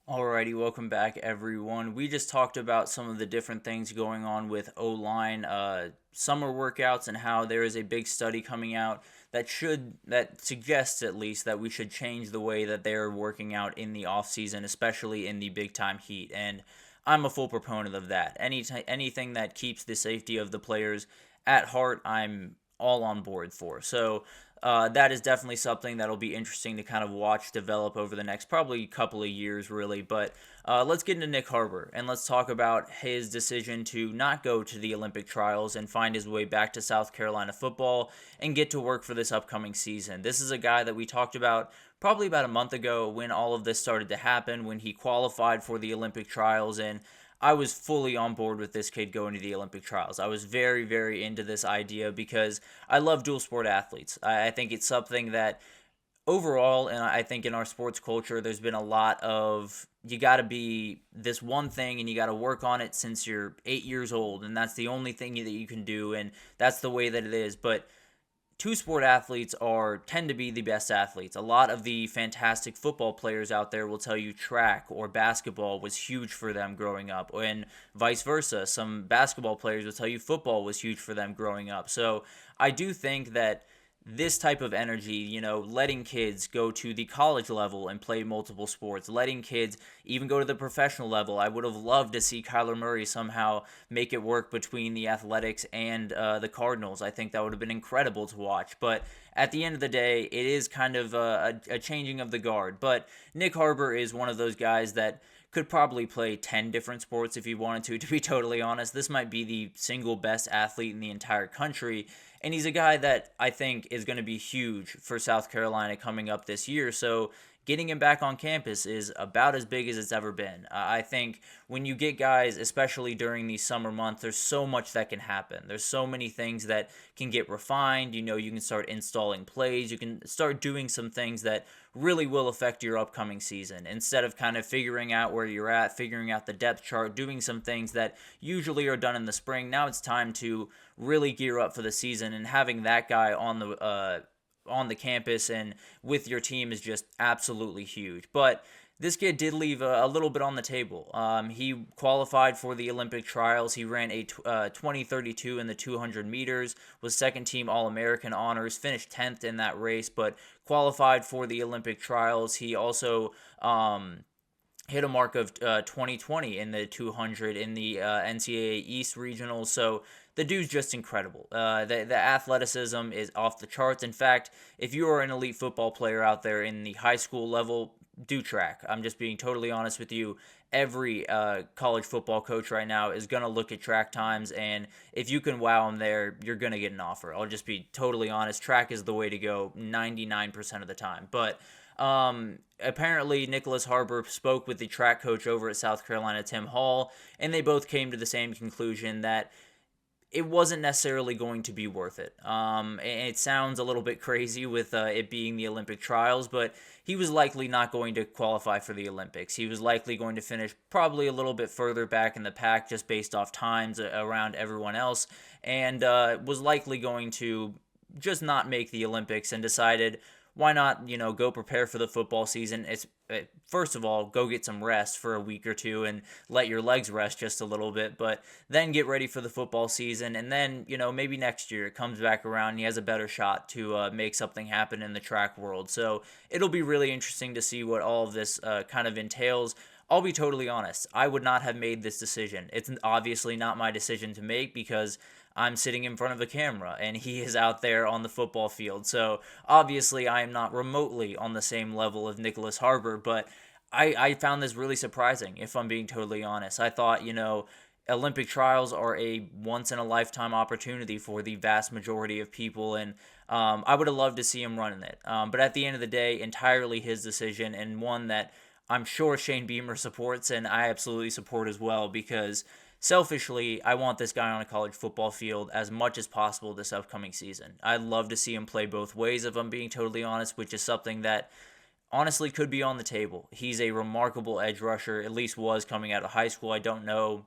Alrighty, welcome back, everyone. We just talked about some of the different things going on with O-line summer workouts and how there is a big study coming out that suggests at least that we should change the way that they're working out in the off season, especially in the big time heat. And I'm a full proponent of that. Anything that keeps the safety of the players at heart, I'm all on board for. So that is definitely something that'll be interesting to kind of watch develop over the next probably couple of years, really. But let's get into Nyck Harbor and let's talk about his decision to not go to the Olympic trials and find his way back to South Carolina football and get to work for this upcoming season. This is a guy that we talked about probably about a month ago when all of this started to happen, when he qualified for the Olympic trials, and I was fully on board with this kid going to the Olympic trials. I was very, very into this idea because I love dual sport athletes. I think it's something that overall, and I think in our sports culture, there's been a lot of you got to be this one thing and you got to work on it since you're 8 years old, and that's the only thing that you can do, and that's the way that it is. But two sport athletes tend to be the best athletes. A lot of the fantastic football players out there will tell you track or basketball was huge for them growing up, and vice versa. Some basketball players will tell you football was huge for them growing up. So I do think that this type of energy, letting kids go to the college level and play multiple sports, letting kids even go to the professional level. I would have loved to see Kyler Murray somehow make it work between the Athletics and the Cardinals. I think that would have been incredible to watch. But at the end of the day, it is kind of a changing of the guard. But Nyck Harbor is one of those guys that could probably play 10 different sports if he wanted to be totally honest. This might be the single best athlete in the entire country. And he's a guy that I think is going to be huge for South Carolina coming up this year. So getting him back on campus is about as big as it's ever been. I think when you get guys, especially during these summer months, there's so much that can happen. There's so many things that can get refined. You can start installing plays. You can start doing some things that really will affect your upcoming season instead of kind of figuring out where you're at, figuring out the depth chart, doing some things that usually are done in the spring. Now it's time to really gear up for the season, and having that guy on the campus and with your team is just absolutely huge. But this kid did leave a little bit on the table. He qualified for the Olympic trials. He ran a 20:32 in the 200 meters, was second team All-American honors, finished 10th in that race, but qualified for the Olympic trials. He also hit a mark of 2020 in the 200 in the NCAA East regionals. So the dude's just incredible. The athleticism is off the charts. In fact, if you are an elite football player out there in the high school level, do track. I'm just being totally honest with you. Every college football coach right now is going to look at track times, and if you can wow them there, you're going to get an offer. I'll just be totally honest. Track is the way to go 99% of the time. But apparently Nicholas Harbor spoke with the track coach over at South Carolina, Tim Hall, and they both came to the same conclusion that it wasn't necessarily going to be worth it. It sounds a little bit crazy with it being the Olympic trials, but he was likely not going to qualify for the Olympics. He was likely going to finish probably a little bit further back in the pack just based off times around everyone else, and was likely going to just not make the Olympics, and decided, why not, go prepare for the football season? First of all, go get some rest for a week or two and let your legs rest just a little bit, but then get ready for the football season, and then, maybe next year it comes back around and he has a better shot to make something happen in the track world. So it'll be really interesting to see what all of this kind of entails. I'll be totally honest, I would not have made this decision. It's obviously not my decision to make because I'm sitting in front of a camera and he is out there on the football field. So obviously I am not remotely on the same level of Nicholas Harbor, but I found this really surprising, if I'm being totally honest. I thought, Olympic trials are a once in a lifetime opportunity for the vast majority of people, and I would have loved to see him running it. But at the end of the day, entirely his decision, and one that I'm sure Shane Beamer supports, and I absolutely support as well, because selfishly, I want this guy on a college football field as much as possible this upcoming season. I'd love to see him play both ways, if I'm being totally honest, which is something that honestly could be on the table. He's a remarkable edge rusher, at least was coming out of high school. I don't know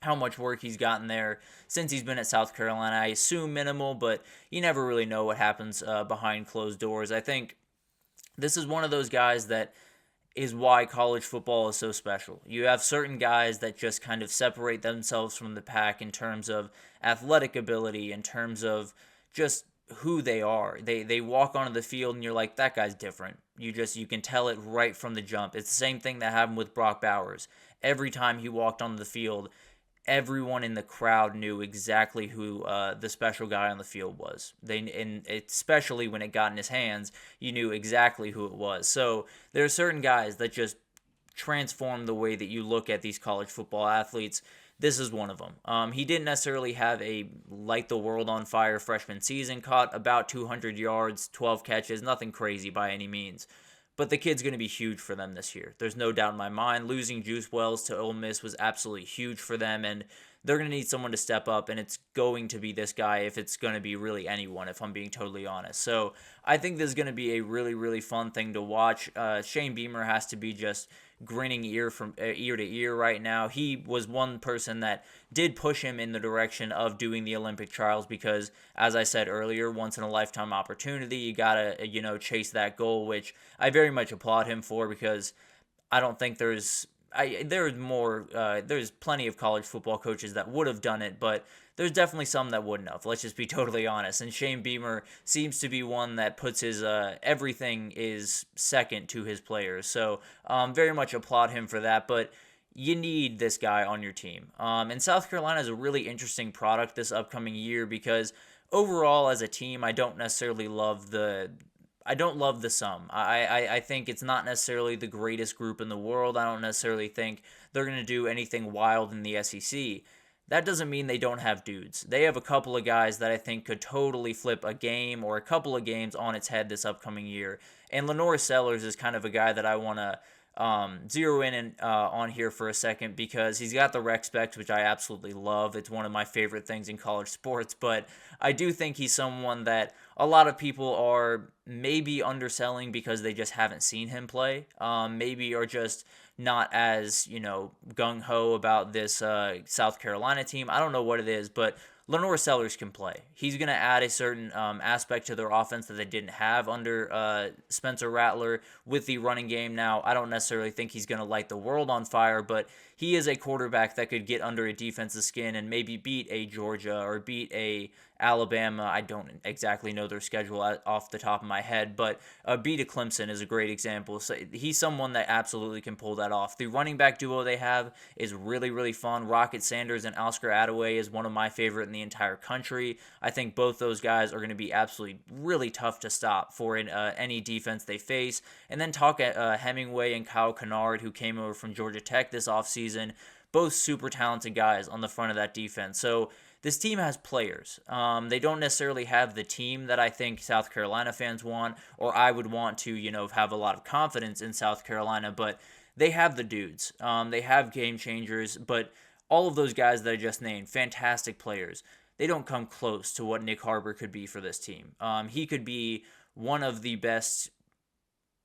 how much work he's gotten there since he's been at South Carolina. I assume minimal, but you never really know what happens behind closed doors. I think this is one of those guys that is why college football is so special. You have certain guys that just kind of separate themselves from the pack in terms of athletic ability, in terms of just who they are. They walk onto the field and you're like, that guy's different. You can tell it right from the jump. It's the same thing that happened with Brock Bowers. Every time he walked onto the field, everyone in the crowd knew exactly who the special guy on the field was. And especially when it got in his hands, you knew exactly who it was. So there are certain guys that just transform the way that you look at these college football athletes. This is one of them. He didn't necessarily have a light the world on fire freshman season. Caught about 200 yards, 12 catches, nothing crazy by any means. But the kid's going to be huge for them this year. There's no doubt in my mind. Losing Juice Wells to Ole Miss was absolutely huge for them, and they're going to need someone to step up, and it's going to be this guy if it's going to be really anyone, if I'm being totally honest. So I think this is going to be a really, really fun thing to watch. Shane Beamer has to be just grinning ear to ear right now. He was one person that did push him in the direction of doing the Olympic trials because, as I said earlier, once in a lifetime opportunity. You gotta chase that goal, which I very much applaud him for because I don't think there's plenty of college football coaches that would have done it, but there's definitely some that wouldn't have. Let's just be totally honest. And Shane Beamer seems to be one that puts his everything is second to his players. So very much applaud him for that. But you need this guy on your team. And South Carolina is a really interesting product this upcoming year because overall as a team, I don't love the sum. I think it's not necessarily the greatest group in the world. I don't necessarily think they're going to do anything wild in the SEC. That doesn't mean they don't have dudes. They have a couple of guys that I think could totally flip a game or a couple of games on its head this upcoming year. And Lenore Sellers is kind of a guy that I want to zero in on here for a second because he's got the rec specs, which I absolutely love. It's one of my favorite things in college sports, but I do think he's someone that a lot of people are maybe underselling because they just haven't seen him play. Maybe are just not as, gung-ho about this South Carolina team. I don't know what it is, but Lenore Sellers can play. He's going to add a certain aspect to their offense that they didn't have under Spencer Rattler with the running game. Now, I don't necessarily think he's going to light the world on fire, but he is a quarterback that could get under a defense's skin and maybe beat a Georgia or beat a Alabama. I don't exactly know their schedule off the top of my head, but beat a Clemson is a great example. So he's someone that absolutely can pull that off. The running back duo they have is really, really fun. Rocket Sanders and Oscar Attaway is one of my favorite in the entire country. I think both those guys are going to be absolutely really tough to stop for any defense they face. And then talk at Hemingway and Kyle Kennard, who came over from Georgia Tech this offseason. Both super talented guys on the front of that defense. So this team has players. They don't necessarily have the team that I think South Carolina fans want, or I would want to, have a lot of confidence in South Carolina, but they have the dudes. They have game changers, but all of those guys that I just named, fantastic players. They don't come close to what Nyck Harbor could be for this team. He could be one of the best,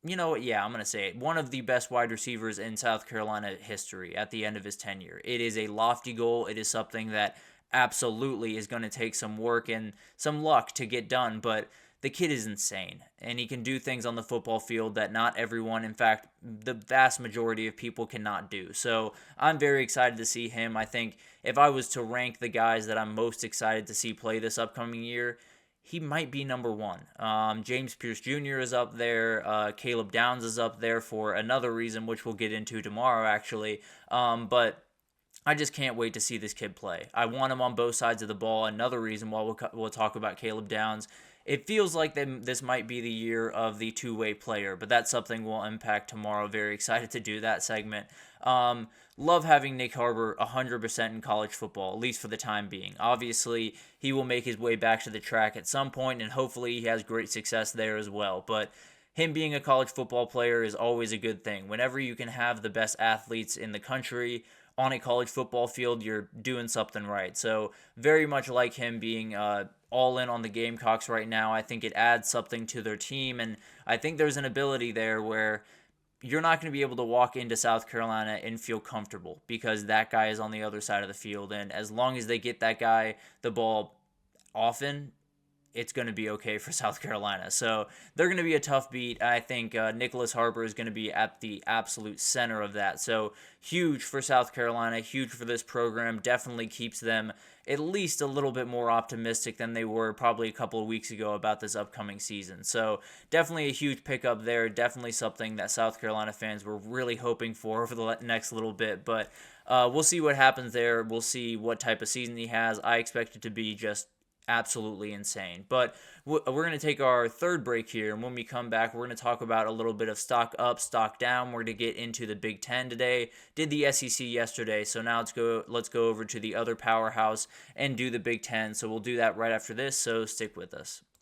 I'm going to say it, one of the best wide receivers in South Carolina history at the end of his tenure. It is a lofty goal. It is something that absolutely is going to take some work and some luck to get done, but the kid is insane, and he can do things on the football field that not everyone, in fact, the vast majority of people cannot do. So I'm very excited to see him. I think if I was to rank the guys that I'm most excited to see play this upcoming year, he might be number one. James Pierce Jr. is up there. Caleb Downs is up there for another reason, which we'll get into tomorrow, actually. But I just can't wait to see this kid play. I want him on both sides of the ball. Another reason why we'll talk about Caleb Downs. It feels like this might be the year of the two-way player, but that's something we'll unpack tomorrow. Very excited to do that segment. Love having Nyck Harbor 100% in college football, at least for the time being. Obviously, he will make his way back to the track at some point, and hopefully he has great success there as well. But him being a college football player is always a good thing. Whenever you can have the best athletes in the country on a college football field, you're doing something right. So very much like him being all in on the Gamecocks right now. I think it adds something to their team, and I think there's an ability there where you're not going to be able to walk into South Carolina and feel comfortable because that guy is on the other side of the field, and as long as they get that guy the ball often, it's going to be okay for South Carolina. So they're going to be a tough beat. I think Nicholas Harper is going to be at the absolute center of that. So huge for South Carolina, huge for this program. Definitely keeps them at least a little bit more optimistic than they were probably a couple of weeks ago about this upcoming season. So definitely a huge pickup there. Definitely something that South Carolina fans were really hoping for the next little bit. But we'll see what happens there. We'll see what type of season he has. I expect it to be just absolutely insane. But we're going to take our third break here, and when we come back, we're going to talk about a little bit of stock up, stock down. We're going to get into the Big Ten today. Did the SEC yesterday, so now let's go over to the other powerhouse and do the Big Ten. So we'll do that right after this, so stick with us.